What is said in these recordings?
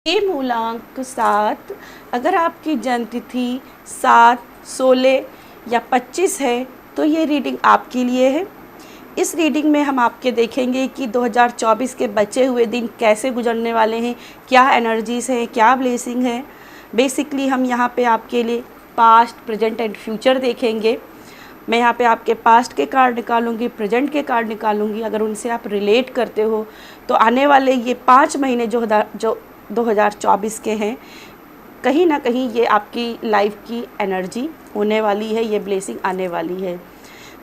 ये मूलांक 7 अगर आपकी जन्म तिथि 7, 16 या 25 है तो ये रीडिंग आपके लिए है। इस रीडिंग में हम आपके देखेंगे कि 2024 के बचे हुए दिन कैसे गुजरने वाले हैं, क्या एनर्जीज़ हैं, क्या ब्लेसिंग है। बेसिकली हम यहाँ पे आपके लिए पास्ट, प्रेजेंट एंड फ्यूचर देखेंगे। मैं यहाँ पे आपके पास्ट के कार्ड निकालूंगी, प्रेजेंट के कार्ड निकालूंगी। अगर उनसे आप रिलेट करते हो तो आने वाले ये 5 महीने जो 2024 के हैं, कहीं ना कहीं ये आपकी लाइफ की एनर्जी होने वाली है, ये ब्लेसिंग आने वाली है।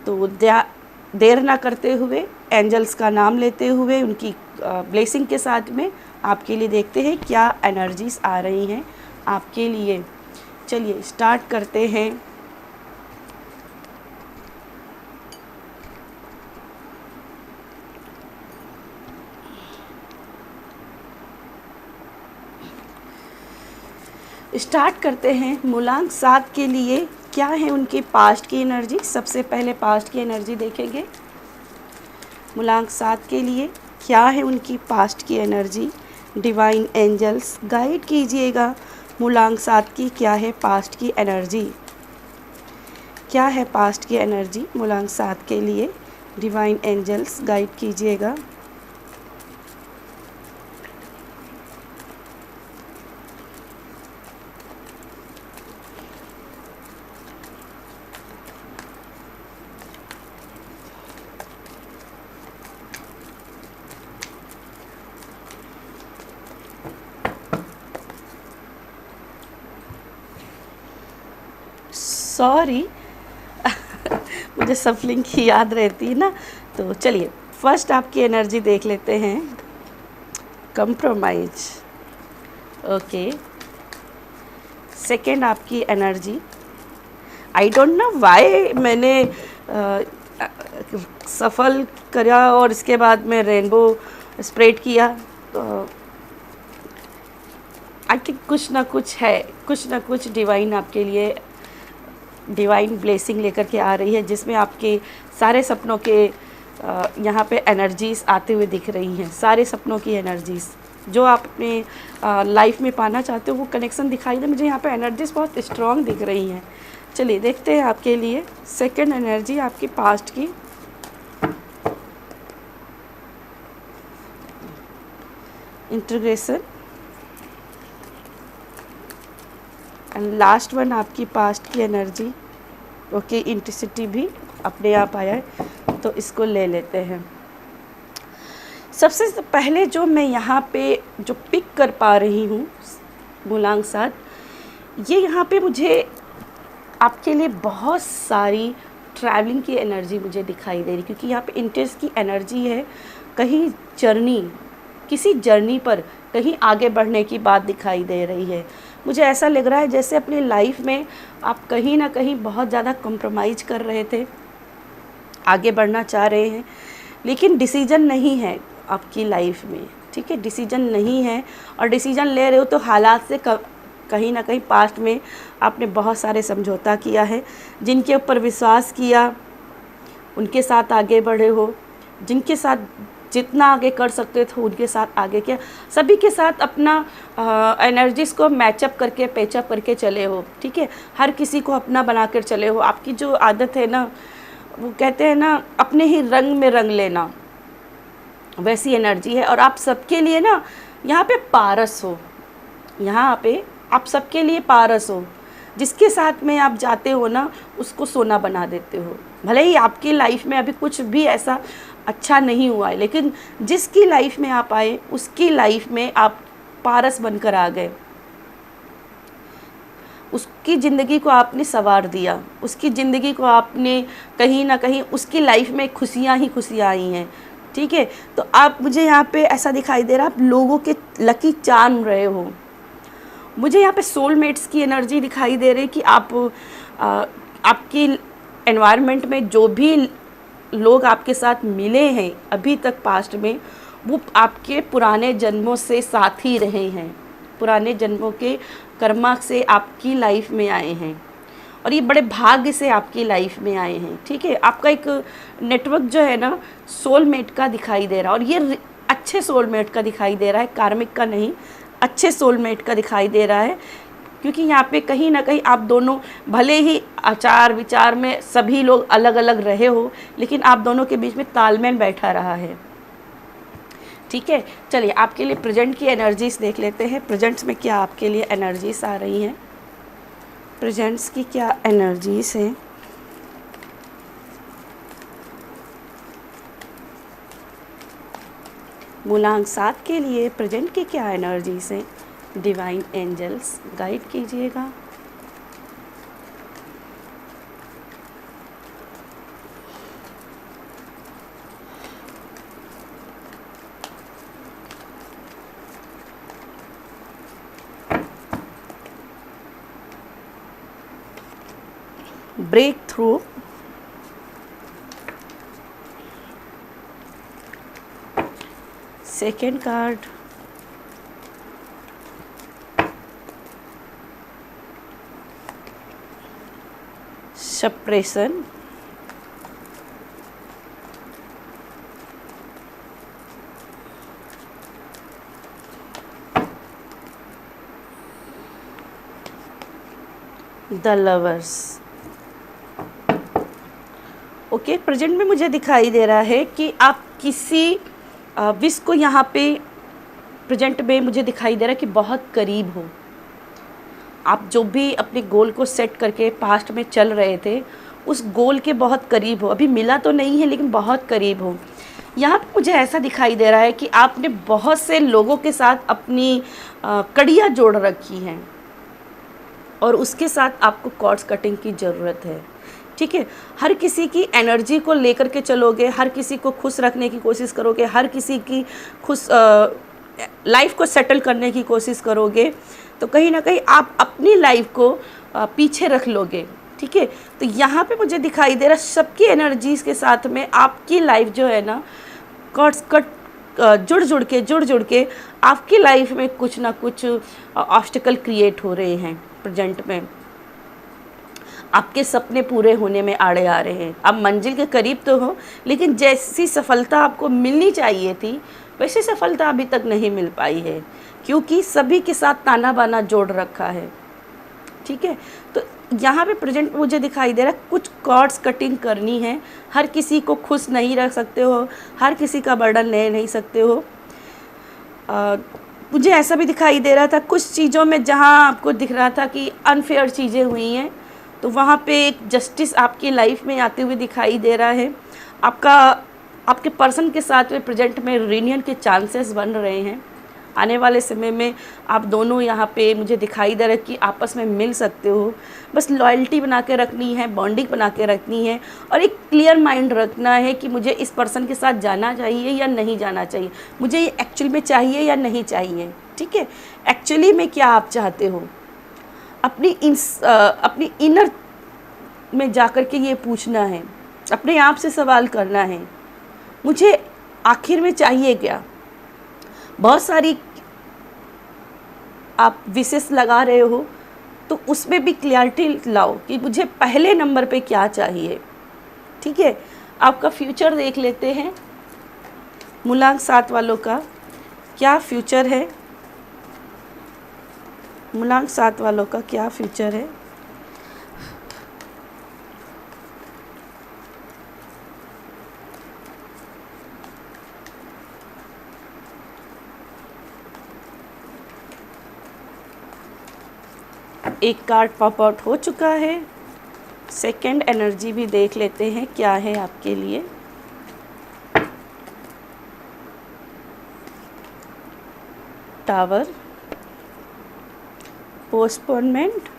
तो देर ना करते हुए, एंजल्स का नाम लेते हुए, उनकी ब्लेसिंग के साथ में आपके लिए देखते हैं क्या एनर्जीज आ रही हैं आपके लिए। चलिए स्टार्ट करते हैं। मूलांक 7 के लिए क्या है उनकी पास्ट की एनर्जी। सबसे पहले पास्ट की एनर्जी देखेंगे। मूलांक 7 के लिए क्या है उनकी पास्ट की एनर्जी। डिवाइन एंजल्स गाइड कीजिएगा, मूलांक 7 की क्या है पास्ट की एनर्जी। क्या है पास्ट की एनर्जी मूलांक 7 के लिए। डिवाइन एंजल्स गाइड कीजिएगा। सॉरी मुझे सफलिंग की याद रहती है ना। तो चलिए फर्स्ट आपकी एनर्जी देख लेते हैं। Compromise, okay. सेकंड आपकी energy, I don't know why मैंने सफल करा और इसके बाद में रेनबो स्प्रेड किया। तो आई थिंक कुछ ना कुछ है, कुछ ना कुछ डिवाइन आपके लिए डिवाइन ब्लेसिंग लेकर के आ रही है, जिसमें आपके सारे सपनों के यहाँ पे एनर्जीज़ आते हुए दिख रही हैं। सारे सपनों की एनर्जीज़ जो आप अपने लाइफ में पाना चाहते हो वो कनेक्शन दिखाई दे मुझे। यहाँ पे एनर्जीज़ बहुत स्ट्रॉन्ग दिख रही हैं। चलिए देखते हैं आपके लिए सेकंड एनर्जी आपकी पास्ट की। इंटीग्रेशन एंड लास्ट वन आपकी पास्ट की एनर्जी, ओके। इंटेंसिटी भी अपने आप आया है तो इसको ले लेते हैं। सबसे पहले जो मैं यहाँ पे जो पिक कर पा रही हूँ मूलांक 7, ये यहाँ पे मुझे आपके लिए बहुत सारी ट्रैवलिंग की एनर्जी मुझे दिखाई दे रही, क्योंकि यहाँ पे इंटेंस की एनर्जी है। कहीं जर्नी, किसी जर्नी पर कहीं आगे बढ़ने की बात दिखाई दे रही है। मुझे ऐसा लग रहा है जैसे अपनी लाइफ में आप कहीं ना कहीं बहुत ज़्यादा कॉम्प्रोमाइज़ कर रहे थे, आगे बढ़ना चाह रहे हैं, लेकिन डिसीजन नहीं है आपकी लाइफ में, ठीक है। डिसीजन नहीं है और डिसीजन ले रहे हो तो हालात से कहीं ना कहीं पास्ट में आपने बहुत सारे समझौता किया है। जिनके ऊपर विश्वास किया उनके साथ आगे बढ़े हो, जिनके साथ जितना आगे कर सकते थे उनके साथ आगे किया। सभी के साथ अपना एनर्जीज़ को मैचअप करके पैचअप करके चले हो, ठीक है। हर किसी को अपना बनाकर चले हो। आपकी जो आदत है ना, वो कहते हैं ना अपने ही रंग में रंग लेना, वैसी एनर्जी है। और आप सबके लिए ना यहाँ पे पारस हो, यहाँ पे आप सबके लिए पारस हो। जिसके साथ में आप जाते हो ना उसको सोना बना देते हो। भले ही आपकी लाइफ में अभी कुछ भी ऐसा अच्छा नहीं हुआ है, लेकिन जिसकी लाइफ में आप आए उसकी लाइफ में आप पारस बनकर आ गए। उसकी ज़िंदगी को आपने संवार दिया, उसकी ज़िंदगी को आपने कहीं ना कहीं उसकी लाइफ में खुशियाँ ही खुशियाँ आई हैं, ठीक है। तो आप, मुझे यहाँ पे ऐसा दिखाई दे रहा है आप लोगों के लकी चार्म रहे हो। मुझे यहाँ पे सोलमेट्स की एनर्जी दिखाई दे रही कि आपकी एनवायरनमेंट में जो भी लोग आपके साथ मिले हैं अभी तक पास्ट में, वो आपके पुराने जन्मों से साथ ही रहे हैं, पुराने जन्मों के कर्मा से आपकी लाइफ में आए हैं और ये बड़े भाग्य से आपकी लाइफ में आए हैं, ठीक है। आपका एक नेटवर्क जो है ना सोलमेट का दिखाई दे रहा है और ये अच्छे सोलमेट का दिखाई दे रहा है, कार्मिक का नहीं, अच्छे सोलमेट का दिखाई दे रहा है, क्योंकि यहाँ पे कहीं ना कहीं आप दोनों भले ही आचार विचार में सभी लोग अलग अलग रहे हो, लेकिन आप दोनों के बीच में तालमेल बैठा रहा है। ठीक है, चलिए आपके लिए प्रेजेंट की एनर्जीज देख लेते हैं। प्रेजेंट्स में क्या आपके लिए एनर्जीज आ रही हैं, प्रेजेंट्स की क्या एनर्जीज हैं। मूलांक 7 के लिए प्रेजेंट की क्या एनर्जीज हैं। डिवाइन एंजल्स गाइड कीजिएगा। Breakthrough, second card suppression, the lovers. Okay, present में मुझे दिखाई दे रहा है कि आप किसी विश को यहाँ पे प्रेजेंट में मुझे दिखाई दे रहा है कि बहुत करीब हो। आप जो भी अपने गोल को सेट करके पास्ट में चल रहे थे, उस गोल के बहुत करीब हो। अभी मिला तो नहीं है, लेकिन बहुत करीब हो। यहाँ पे मुझे ऐसा दिखाई दे रहा है कि आपने बहुत से लोगों के साथ अपनी कड़ियाँ जोड़ रखी हैं और उसके साथ आपको कॉर्ड्स कटिंग की ज़रूरत है। ठीक है, हर किसी की एनर्जी को लेकर के चलोगे, हर किसी को खुश रखने की कोशिश करोगे, हर किसी की खुश लाइफ को सेटल करने की कोशिश करोगे, तो कहीं ना कहीं आप अपनी लाइफ को पीछे रख लोगे। ठीक है, तो यहाँ पे मुझे दिखाई दे रहा है सबकी एनर्जीज़ के साथ में आपकी लाइफ जो है ना, कॉर्ड्स कट जुड़ जुड़ के आपकी लाइफ में कुछ ना कुछ ऑब्स्टिकल क्रिएट हो रहे हैं। प्रेजेंट में आपके सपने पूरे होने में आड़े आ रहे हैं। आप मंजिल के करीब तो हो, लेकिन जैसी सफलता आपको मिलनी चाहिए थी वैसी सफलता अभी तक नहीं मिल पाई है, क्योंकि सभी के साथ ताना बाना जोड़ रखा है। ठीक है, तो यहाँ पे प्रेजेंट मुझे दिखाई दे रहा है कुछ कॉर्ड्स कटिंग करनी है। हर किसी को खुश नहीं रख सकते हो, हर किसी का बर्डन ले नहीं सकते हो। मुझे ऐसा भी दिखाई दे रहा था कुछ चीज़ों में जहाँ आपको दिख रहा था कि अनफेयर चीज़ें हुई हैं, तो वहाँ पे एक जस्टिस आपकी लाइफ में आते हुए दिखाई दे रहा है। आपके पर्सन के साथ में प्रेजेंट में रियूनियन के चांसेस बन रहे हैं। आने वाले समय में आप दोनों यहाँ पे मुझे दिखाई दे रहा है कि आपस में मिल सकते हो। बस लॉयल्टी बना के रखनी है, बॉन्डिंग बना के रखनी है और एक क्लियर माइंड रखना है कि मुझे इस पर्सन के साथ जाना चाहिए या नहीं जाना चाहिए, मुझे ये एक्चुअली में चाहिए या नहीं चाहिए। ठीक है, एक्चुअली में क्या आप चाहते हो, अपनी इनर में जाकर के ये पूछना है, अपने आप से सवाल करना है, मुझे आखिर में चाहिए क्या। बहुत सारी आप विशेष लगा रहे हो, तो उसमें भी क्लियरिटी लाओ कि मुझे पहले नंबर पे क्या चाहिए। ठीक है, आपका फ्यूचर देख लेते हैं। मूलांक 7 वालों का क्या फ्यूचर है, मूलांक 7 वालों का क्या फ्यूचर है। एक कार्ड पॉप आउट हो चुका है। सेकंड एनर्जी भी देख लेते हैं क्या है आपके लिए। टावर, पोस्टपोनमेंट,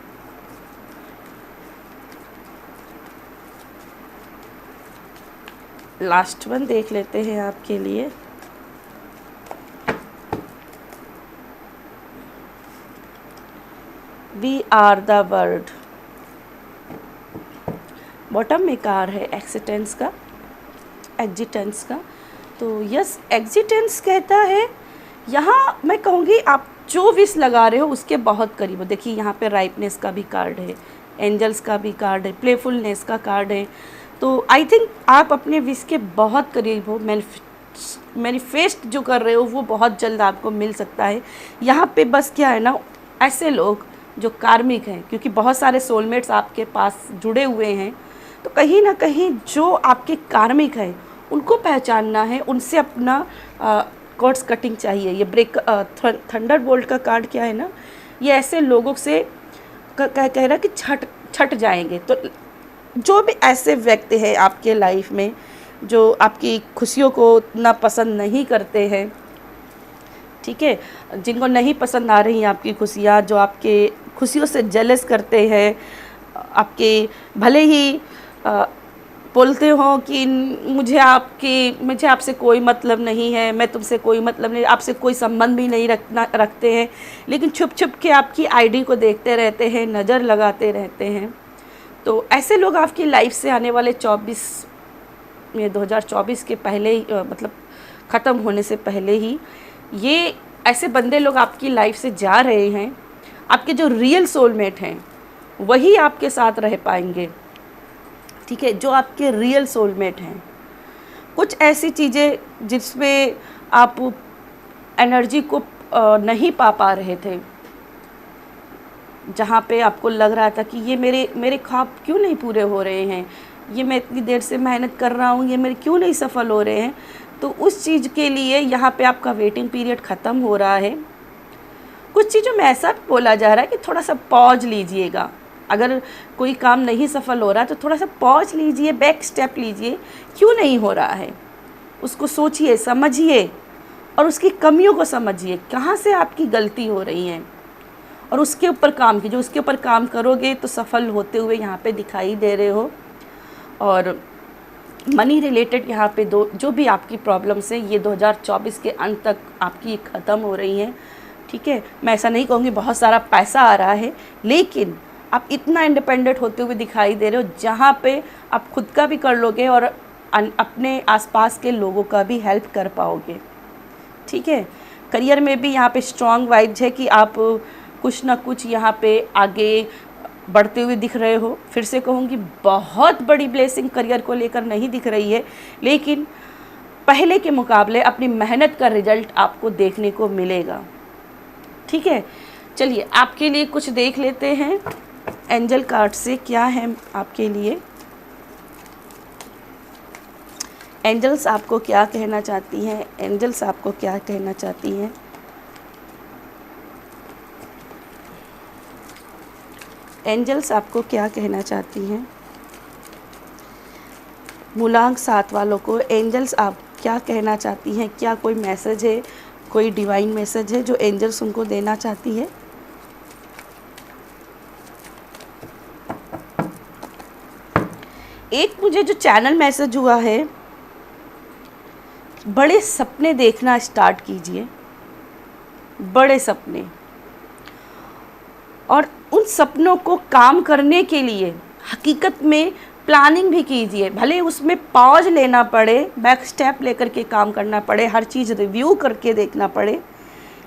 लास्ट वन देख लेते हैं आपके लिए। We are the world. Bottom में कार है एक्सिटेंस का, एग्जिटेंस का। तो यस, एग्जिटेंस कहता है, यहाँ मैं कहूँगी आप जो विश लगा रहे हो उसके बहुत करीब हो। देखिए यहाँ पे राइपनेस का भी कार्ड है, एंजल्स का भी कार्ड है, प्लेफुलनेस का कार्ड है। तो आई थिंक आप अपने विश के बहुत करीब हो मैनिफेस्ट जो कर रहे हो वो बहुत जल्द आपको मिल सकता है। यहाँ पे बस क्या है ना, ऐसे लोग जो कार्मिक हैं, क्योंकि बहुत सारे सोलमेट्स आपके पास जुड़े हुए हैं, तो कहीं ना कहीं जो आपके कार्मिक हैं उनको पहचानना है, उनसे अपना कॉर्ड्स कटिंग चाहिए। ये ब्रेक थंडरबोल्ट का कार्ड क्या है ना, ये ऐसे लोगों से कह रहा कि छट जाएंगे। तो जो भी ऐसे व्यक्ति हैं आपके लाइफ में जो आपकी खुशियों को उतना पसंद नहीं करते हैं, ठीक है, जिनको नहीं पसंद आ रही हैं आपकी खुशियाँ, जो आपके खुशियों से जेलस करते हैं, आपके भले ही बोलते हो कि मुझे आपसे कोई मतलब नहीं है, मैं तुमसे कोई मतलब नहीं, आपसे कोई संबंध भी नहीं रखते हैं, लेकिन छुप छुप के आपकी आईडी को देखते रहते हैं, नज़र लगाते रहते हैं। तो ऐसे लोग आपकी लाइफ से आने वाले 2024 के पहले ही, मतलब ख़त्म होने से पहले ही, ये ऐसे बंदे लोग आपकी लाइफ से जा रहे हैं। आपके जो रियल सोलमेट हैं वही आपके साथ रह पाएंगे, ठीक है, जो आपके रियल सोलमेट हैं। कुछ ऐसी चीज़ें जिसमें आप एनर्जी को नहीं पा रहे थे, जहाँ पे आपको लग रहा था कि ये मेरे ख्वाब क्यों नहीं पूरे हो रहे हैं, ये मैं इतनी देर से मेहनत कर रहा हूँ, ये मेरे क्यों नहीं सफल हो रहे हैं, तो उस चीज़ के लिए यहाँ पे आपका वेटिंग पीरियड ख़त्म हो रहा है। कुछ चीज़ों में ऐसा बोला जा रहा है कि थोड़ा सा पॉज लीजिएगा। अगर कोई काम नहीं सफल हो रहा तो थोड़ा सा पॉज लीजिए, बैक स्टेप लीजिए, क्यों नहीं हो रहा है उसको सोचिए, समझिए और उसकी कमियों को समझिए, कहाँ से आपकी गलती हो रही है, और उसके ऊपर काम कीजिए। उसके ऊपर काम करोगे तो सफल होते हुए यहाँ पे दिखाई दे रहे हो। और मनी रिलेटेड यहाँ पे जो भी आपकी प्रॉब्लम्स हैं, ये 2024 के अंत तक आपकी ख़त्म हो रही हैं, ठीक है। मैं ऐसा नहीं कहूँगी बहुत सारा पैसा आ रहा है, लेकिन आप इतना इंडिपेंडेंट होते हुए दिखाई दे रहे हो जहाँ पे आप खुद का भी कर लोगे और अपने आसपास के लोगों का भी हेल्प कर पाओगे, ठीक है। करियर में भी यहाँ पे स्ट्रॉन्ग वाइब्स है कि आप कुछ ना कुछ यहाँ पे आगे बढ़ते हुए दिख रहे हो। फिर से कहूँगी, बहुत बड़ी ब्लेसिंग करियर को लेकर नहीं दिख रही है, लेकिन पहले के मुकाबले अपनी मेहनत का रिजल्ट आपको देखने को मिलेगा, ठीक है। चलिए आपके लिए कुछ देख लेते हैं एंजल कार्ड से क्या है आपके लिए। एंजल्स आपको क्या कहना चाहती हैं, एंजल्स आपको क्या कहना चाहती हैं। एंजल्स आपको क्या कहना चाहती हैं। मूलांक 7 वालों को एंजल्स आप क्या कहना चाहती हैं। क्या कोई मैसेज है, कोई डिवाइन मैसेज है जो एंजल्स उनको देना चाहती है। एक मुझे जो चैनल मैसेज हुआ है, बड़े सपने देखना स्टार्ट कीजिए, बड़े सपने, और उन सपनों को काम करने के लिए हकीकत में प्लानिंग भी कीजिए। भले उसमें पॉज लेना पड़े, बैक स्टेप लेकर के काम करना पड़े, हर चीज़ रिव्यू करके देखना पड़े,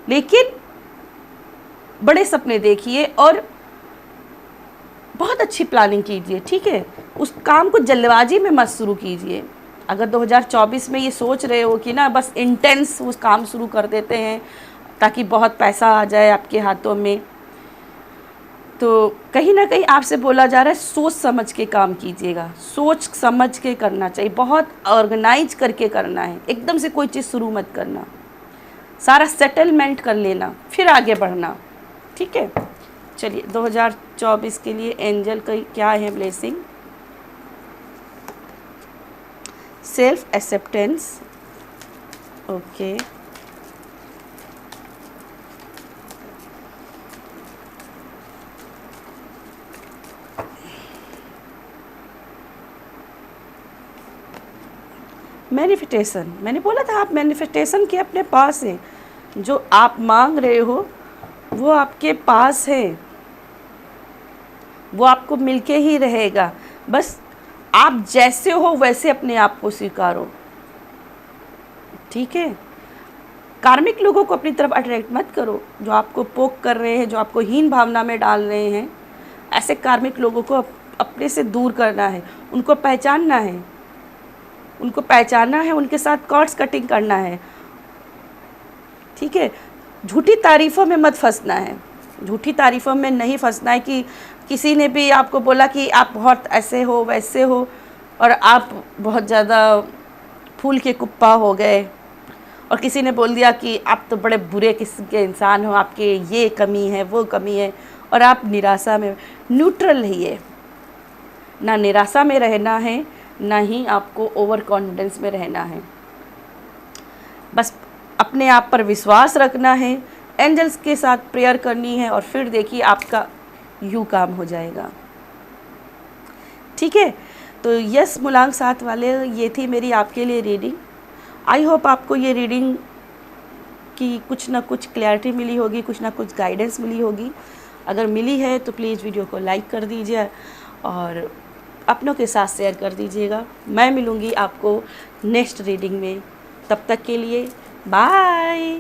लेकिन बड़े सपने देखिए और बहुत अच्छी प्लानिंग कीजिए, ठीक है। उस काम को जल्दबाजी में मत शुरू कीजिए। अगर 2024 में ये सोच रहे हो कि ना बस इंटेंस उस काम शुरू कर देते हैं ताकि बहुत पैसा आ जाए आपके हाथों में, तो कहीं ना कहीं आपसे बोला जा रहा है सोच समझ के काम कीजिएगा। सोच समझ के करना चाहिए, बहुत ऑर्गेनाइज करके करना है। एकदम से कोई चीज़ शुरू मत करना, सारा सेटलमेंट कर लेना फिर आगे बढ़ना, ठीक है। चलिए 2024 के लिए एंजल का क्या है blessing. Self acceptance, okay. Manifestation, मैंने बोला था आप मैनिफेस्टेशन के अपने पास है। जो आप मांग रहे हो वो आपके पास है, वो आपको मिलके ही रहेगा। बस आप जैसे हो वैसे अपने आप को स्वीकारो, ठीक है। कार्मिक लोगों को अपनी तरफ अट्रैक्ट मत करो, जो आपको पोक कर रहे हैं, जो आपको हीन भावना में डाल रहे हैं। ऐसे कार्मिक लोगों को अपने से दूर करना है, उनको पहचानना है, उनको पहचानना है, उनके साथ कॉर्ड्स कटिंग करना है, ठीक है। झूठी तारीफ़ों में मत फंसना है, झूठी तारीफ़ों में नहीं फंसना है कि किसी ने भी आपको बोला कि आप बहुत ऐसे हो वैसे हो और आप बहुत ज़्यादा फूल के कुप्पा हो गए, और किसी ने बोल दिया कि आप तो बड़े बुरे किस्म के इंसान हो, आपके ये कमी है वो कमी है, और आप निराशा में। न्यूट्रल रहिए, ना निराशा में रहना है ना ही आपको ओवर कॉन्फिडेंस में रहना है। बस अपने आप पर विश्वास रखना है, एंजल्स के साथ प्रेयर करनी है, और फिर देखिए आपका यूँ काम हो जाएगा, ठीक है। तो यस मूलांक 7 वाले, ये थी मेरी आपके लिए रीडिंग। आई होप आपको ये रीडिंग की कुछ ना कुछ क्लैरिटी मिली होगी, कुछ ना कुछ गाइडेंस मिली होगी। अगर मिली है तो प्लीज़ वीडियो को लाइक कर दीजिए और अपनों के साथ शेयर कर दीजिएगा। मैं मिलूँगी आपको नेक्स्ट रीडिंग में, तब तक के लिए बाय।